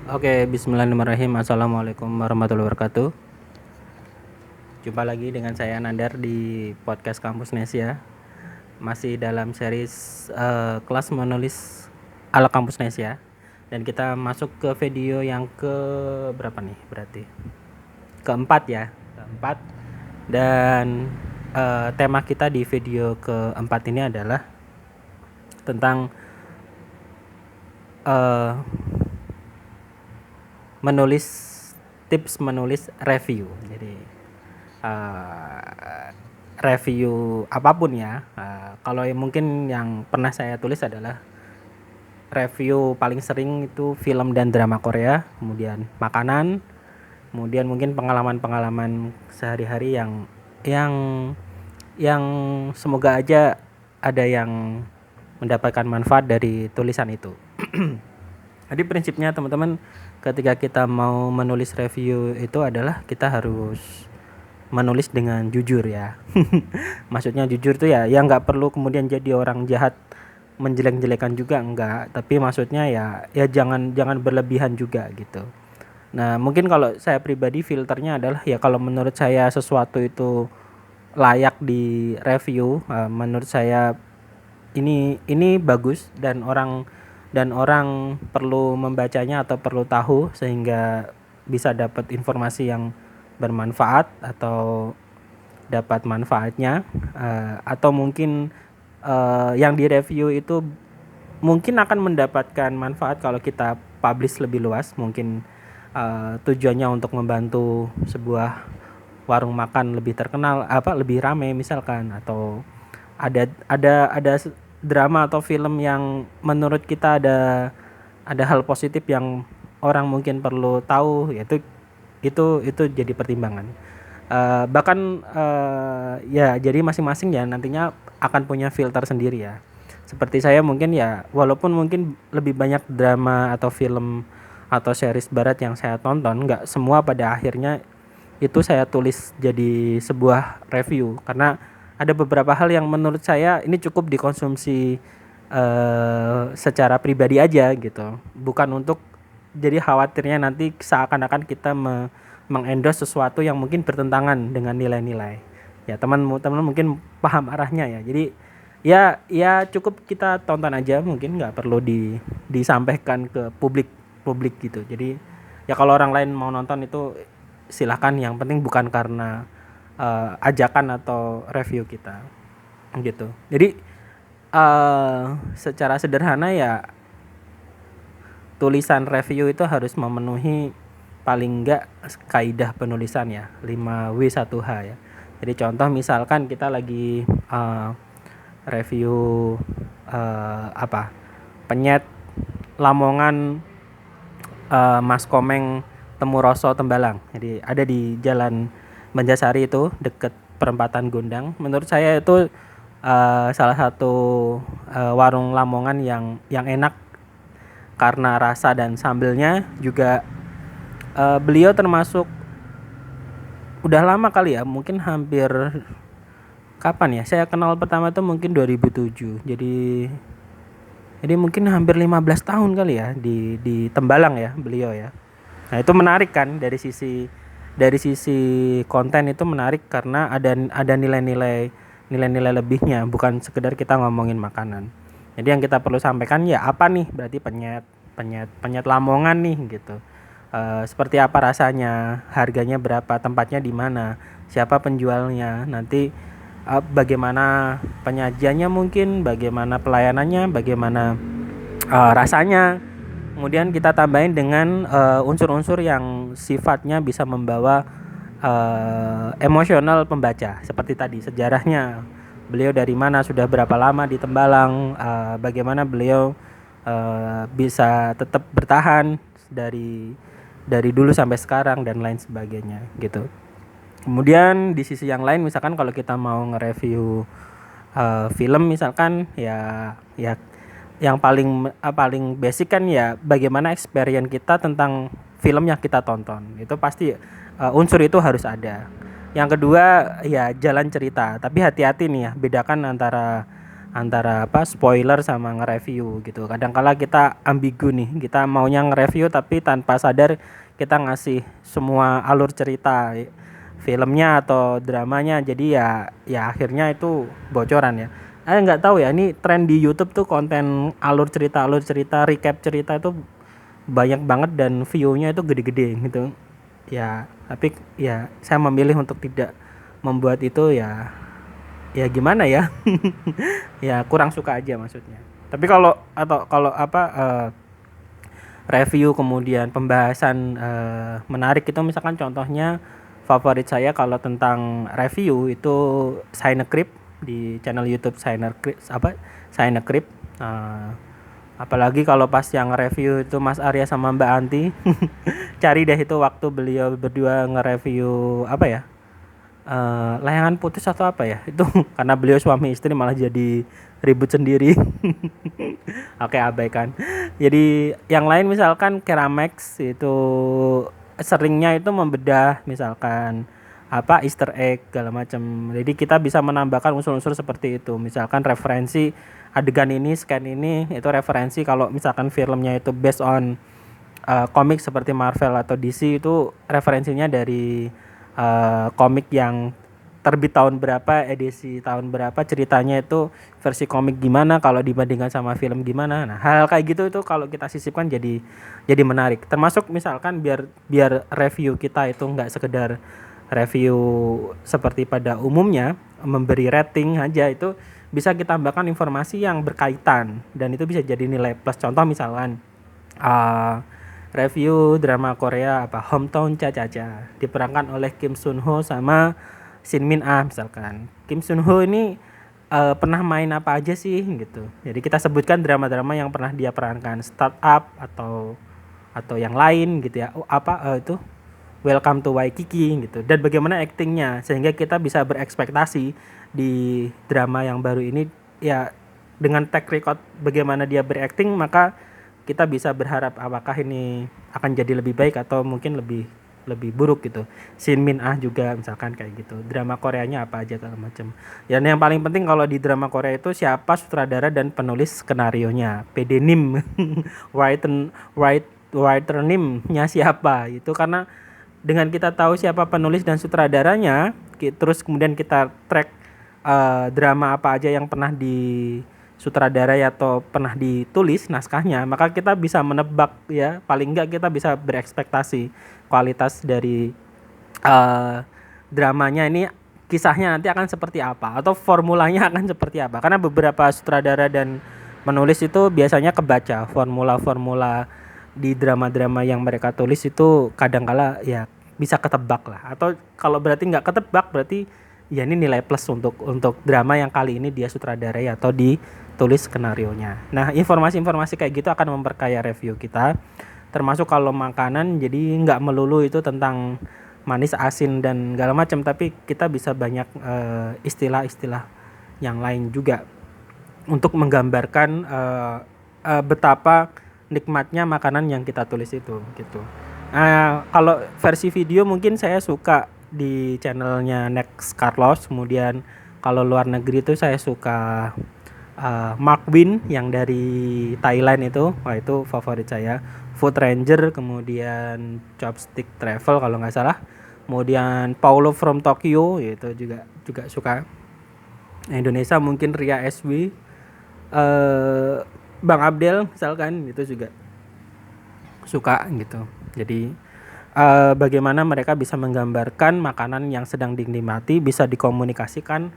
Oke, bismillahirrahmanirrahim. Assalamualaikum warahmatullahi wabarakatuh. Jumpa lagi dengan saya Nandar di podcast Kampus Nesia. Masih dalam series kelas menulis ala Kampus Nesia. Dan kita masuk ke video yang ke berapa nih berarti? Keempat ya. Keempat. Dan tema kita di video keempat ini adalah tentang menulis tips menulis review. Jadi review apapun ya. Kalau mungkin yang pernah saya tulis adalah review paling sering itu film dan drama Korea, kemudian makanan, kemudian mungkin pengalaman-pengalaman sehari-hari yang yang semoga aja ada yang mendapatkan manfaat dari tulisan itu. Jadi prinsipnya teman-teman, ketika kita mau menulis review itu adalah kita harus menulis dengan jujur ya. Maksudnya jujur tuh ya nggak perlu kemudian jadi orang jahat menjelek-jelekan juga enggak, tapi maksudnya ya jangan berlebihan juga gitu. Nah, mungkin kalau saya pribadi filternya adalah ya kalau menurut saya sesuatu itu layak di review, menurut saya ini bagus dan orang perlu membacanya atau perlu tahu sehingga bisa dapat informasi yang bermanfaat atau dapat manfaatnya, atau mungkin yang direview itu mungkin akan mendapatkan manfaat kalau kita publish lebih luas, mungkin tujuannya untuk membantu sebuah warung makan lebih terkenal, lebih ramai misalkan, atau ada drama atau film yang menurut kita ada hal positif yang orang mungkin perlu tahu, yaitu itu jadi pertimbangan. Bahkan ya jadi masing-masing ya nantinya akan punya filter sendiri ya. Seperti saya mungkin ya walaupun mungkin lebih banyak drama atau film atau series barat yang saya tonton, nggak semua pada akhirnya itu saya tulis jadi sebuah review, karena ada beberapa hal yang menurut saya ini cukup dikonsumsi secara pribadi aja gitu, bukan untuk jadi khawatirnya nanti seakan-akan kita mengendorse sesuatu yang mungkin bertentangan dengan nilai-nilai. Ya teman-teman mungkin paham arahnya ya. Jadi ya cukup kita tonton aja, mungkin nggak perlu disampaikan ke publik gitu. Jadi ya kalau orang lain mau nonton itu silahkan, yang penting bukan karena ajakan atau review kita gitu. Jadi secara sederhana ya tulisan review itu harus memenuhi paling enggak kaidah penulisan ya, 5W1H ya. Jadi contoh misalkan kita lagi review penyet Lamongan, Mas Komeng Temuroso Tembalang. Jadi ada di Jalan Banjarsari itu deket perempatan Gondang. Menurut saya itu salah satu warung Lamongan yang enak karena rasa dan sambelnya juga. Beliau termasuk udah lama kali ya, mungkin hampir kapan ya saya kenal pertama tuh mungkin 2007. Jadi mungkin hampir 15 tahun kali ya di Tembalang ya beliau ya. Nah, itu menarik kan, dari sisi konten itu menarik karena ada nilai-nilai lebihnya, bukan sekedar kita ngomongin makanan. Jadi yang kita perlu sampaikan ya apa nih, berarti penyet Lamongan nih gitu. Seperti apa rasanya, harganya berapa, tempatnya di mana, siapa penjualnya, nanti bagaimana penyajiannya, mungkin bagaimana pelayanannya, bagaimana rasanya. Kemudian kita tambahin dengan unsur-unsur yang sifatnya bisa membawa emosional pembaca, seperti tadi sejarahnya, beliau dari mana, sudah berapa lama di Tembalang, bagaimana beliau bisa tetap bertahan dari dulu sampai sekarang dan lain sebagainya gitu. Kemudian di sisi yang lain, misalkan kalau kita mau nge-review film misalkan, ya yang paling basic kan ya bagaimana experience kita tentang film yang kita tonton. Itu pasti unsur itu harus ada. Yang kedua ya jalan cerita, tapi hati-hati nih ya, bedakan antara antara apa spoiler sama nge-review gitu. Kadang-kala kita ambigu nih, kita maunya nge-review tapi tanpa sadar kita ngasih semua alur cerita filmnya atau dramanya, jadi ya akhirnya itu bocoran ya. Nggak tahu ya, ini tren di YouTube tuh konten alur cerita, recap cerita itu banyak banget dan view-nya itu gede-gede gitu. Ya, tapi ya saya memilih untuk tidak membuat itu ya gimana ya? Ya kurang suka aja maksudnya. Tapi kalau apa review kemudian pembahasan menarik itu misalkan contohnya favorit saya kalau tentang review itu Cinecrip di channel YouTube Cinecrip apa Cinecrip. Apalagi kalau pas yang review itu Mas Arya sama Mbak Anti. Cari deh itu waktu beliau berdua nge-review apa ya? Layangan putus atau apa ya? Itu karena beliau suami istri malah jadi ribut sendiri. Oke, abaikan. Jadi yang lain misalkan Keramax itu seringnya itu membedah misalkan apa Easter egg segala macam. Jadi kita bisa menambahkan unsur-unsur seperti itu. Misalkan referensi adegan ini, scan ini itu referensi kalau misalkan filmnya itu based on komik seperti Marvel atau DC itu referensinya dari komik yang terbit tahun berapa, edisi tahun berapa, ceritanya itu versi komik gimana kalau dibandingkan sama film gimana. Nah, hal kayak gitu itu kalau kita sisipkan jadi menarik. Termasuk misalkan biar review kita itu nggak sekedar review seperti pada umumnya memberi rating aja, itu bisa kita tambahkan informasi yang berkaitan dan itu bisa jadi nilai plus. Contoh misalkan review drama Korea apa Hometown Cha-Cha-Cha diperankan oleh Kim Sun Ho sama Shin Min Ah misalkan. Kim Sun Ho ini pernah main apa aja sih gitu. Jadi kita sebutkan drama-drama yang pernah dia perankan, Startup atau yang lain gitu ya. Itu Welcome to Waikiki gitu. Dan bagaimana aktingnya sehingga kita bisa berekspektasi di drama yang baru ini ya dengan track record bagaimana dia berakting, maka kita bisa berharap apakah ini akan jadi lebih baik atau mungkin lebih buruk gitu. Shin Min Ah juga misalkan kayak gitu. Drama Koreanya apa aja segala macam. Dan yang paling penting kalau di drama Korea itu siapa sutradara dan penulis skenarionya. PD Nim. writer Nim-nya siapa. Itu karena dengan kita tahu siapa penulis dan sutradaranya, terus kemudian kita track drama apa aja yang pernah di sutradarai atau pernah ditulis naskahnya, maka kita bisa menebak ya, paling enggak kita bisa berekspektasi kualitas dari dramanya ini, kisahnya nanti akan seperti apa atau formulanya akan seperti apa. Karena beberapa sutradara dan menulis itu biasanya kebaca formula-formula di drama-drama yang mereka tulis itu kadangkala ya bisa ketebak lah. Atau kalau berarti nggak ketebak berarti ya ini nilai plus untuk drama yang kali ini dia sutradarai atau ditulis skenarionya. Nah, informasi-informasi kayak gitu akan memperkaya review kita. Termasuk kalau makanan, jadi nggak melulu itu tentang manis, asin dan segala macam, tapi kita bisa banyak istilah-istilah yang lain juga untuk menggambarkan betapa nikmatnya makanan yang kita tulis itu gitu. Kalau versi video mungkin saya suka di channelnya Next Carlos. Kemudian kalau luar negeri itu saya suka Mark Win yang dari Thailand itu. Wah, itu favorit saya. Food Ranger, kemudian Chopstick Travel kalau nggak salah. Kemudian Paulo from Tokyo itu juga suka. Indonesia mungkin Ria SW, Bang Abdel misalkan itu juga suka gitu. Jadi bagaimana mereka bisa menggambarkan makanan yang sedang dinikmati bisa dikomunikasikan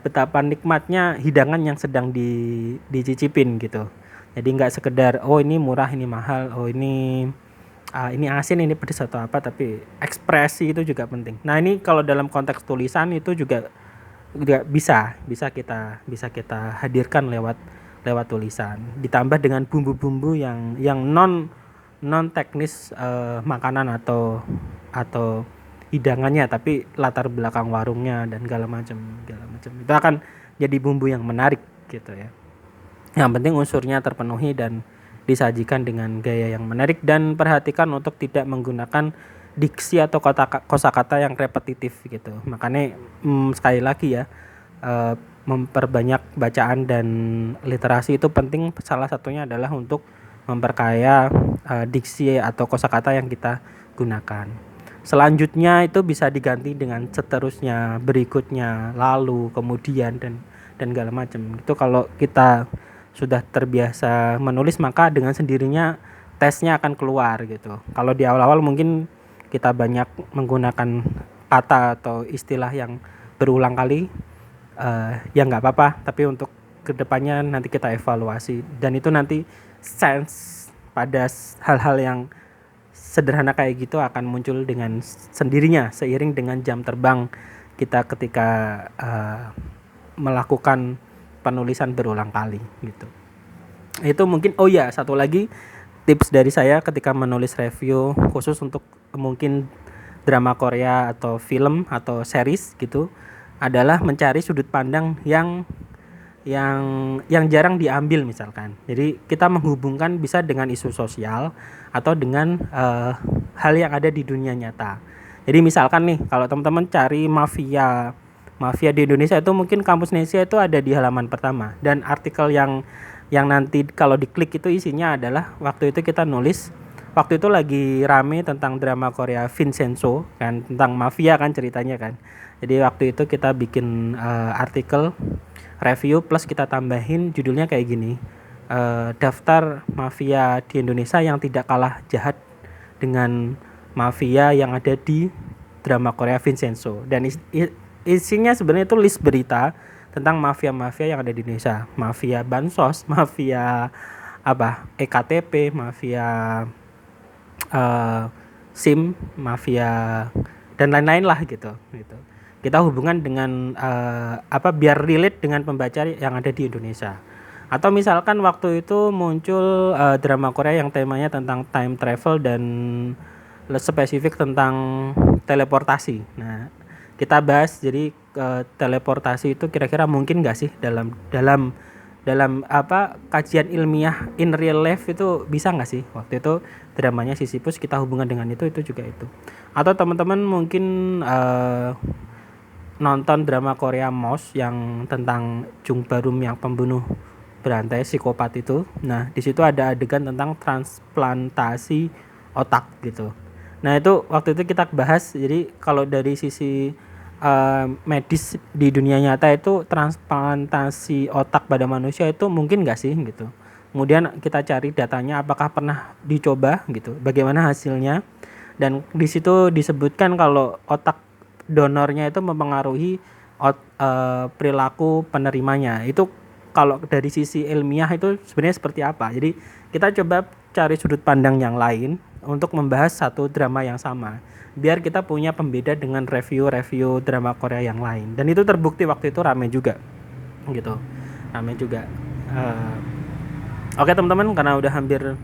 betapa nikmatnya hidangan yang sedang dicicipin gitu. Jadi nggak sekedar oh ini murah, ini mahal, oh ini asin, ini pedas atau apa, tapi ekspresi itu juga penting. Nah, ini kalau dalam konteks tulisan itu juga bisa kita hadirkan lewat tulisan, ditambah dengan bumbu-bumbu yang non teknis makanan atau hidangannya, tapi latar belakang warungnya dan segala macam itu akan jadi bumbu yang menarik gitu ya. Yang penting unsurnya terpenuhi dan disajikan dengan gaya yang menarik, dan perhatikan untuk tidak menggunakan diksi atau kosakata yang repetitif gitu. Makanya sekali lagi ya, memperbanyak bacaan dan literasi itu penting. Salah satunya adalah untuk memperkaya diksi atau kosakata yang kita gunakan. Selanjutnya itu bisa diganti dengan seterusnya, berikutnya, lalu, kemudian dan segala macam. Itu kalau kita sudah terbiasa menulis, maka dengan sendirinya tesnya akan keluar gitu. Kalau di awal-awal mungkin kita banyak menggunakan kata atau istilah yang berulang kali, ya nggak apa-apa. Tapi untuk kedepannya nanti kita evaluasi, dan itu nanti sense pada hal-hal yang sederhana kayak gitu akan muncul dengan sendirinya seiring dengan jam terbang kita ketika melakukan penulisan berulang kali gitu. Itu mungkin. Oh ya, satu lagi tips dari saya ketika menulis review khusus untuk mungkin drama Korea atau film atau series gitu adalah mencari sudut pandang yang jarang diambil misalkan. Jadi kita menghubungkan bisa dengan isu sosial atau dengan hal yang ada di dunia nyata. Jadi misalkan nih, kalau teman-teman cari mafia di Indonesia itu mungkin Kampus Nesia itu ada di halaman pertama, dan artikel yang nanti kalau diklik itu isinya adalah waktu itu kita nulis, waktu itu lagi rame tentang drama Korea Vincenzo kan, tentang mafia kan ceritanya kan. Jadi waktu itu kita bikin artikel review plus kita tambahin judulnya kayak gini, daftar mafia di Indonesia yang tidak kalah jahat dengan mafia yang ada di drama Korea Vincenzo. Dan isinya sebenarnya itu list berita tentang mafia-mafia yang ada di Indonesia, mafia bansos, mafia EKTP, mafia SIM, mafia dan lain-lain lah gitu. Kita hubungan dengan biar relate dengan pembaca yang ada di Indonesia. Atau misalkan waktu itu muncul drama Korea yang temanya tentang time travel dan spesifik tentang teleportasi. Nah, kita bahas jadi teleportasi itu kira-kira mungkin nggak sih dalam kajian ilmiah in real life, itu bisa nggak sih? Waktu itu dramanya Sisyphus kita hubungan dengan itu juga itu. Atau teman-teman mungkin nonton drama Korea Mouse yang tentang Jung Barum yang pembunuh berantai psikopat itu. Nah, di situ ada adegan tentang transplantasi otak gitu. Nah, itu waktu itu kita bahas. Jadi kalau dari sisi medis di dunia nyata itu transplantasi otak pada manusia itu mungkin nggak sih gitu. Kemudian kita cari datanya, apakah pernah dicoba gitu, bagaimana hasilnya. Dan di situ disebutkan kalau otak donornya itu mempengaruhi perilaku penerimanya. Itu kalau dari sisi ilmiah itu sebenarnya seperti apa. Jadi kita coba cari sudut pandang yang lain untuk membahas satu drama yang sama, biar kita punya pembeda dengan review drama Korea yang lain. Dan itu terbukti waktu itu rame juga gitu, rame juga. Oke teman-teman, karena udah hampir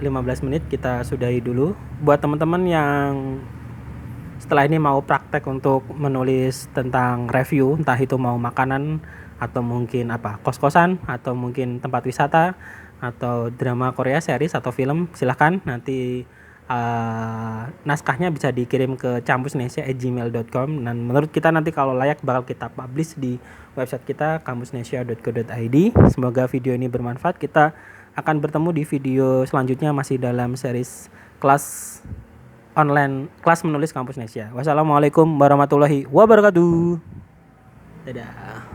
15 menit kita sudahi dulu. Buat teman-teman yang setelah ini mau praktek untuk menulis tentang review, entah itu mau makanan atau mungkin kos-kosan atau mungkin tempat wisata atau drama Korea series atau film, silahkan nanti naskahnya bisa dikirim ke kampusnesia@gmail.com, dan menurut kita nanti kalau layak bakal kita publish di website kita kampusnesia.co.id. Semoga video ini bermanfaat. Kita akan bertemu di video selanjutnya masih dalam series kelas online, kelas menulis Kampus Nesia. Wassalamualaikum warahmatullahi wabarakatuh. Dadah.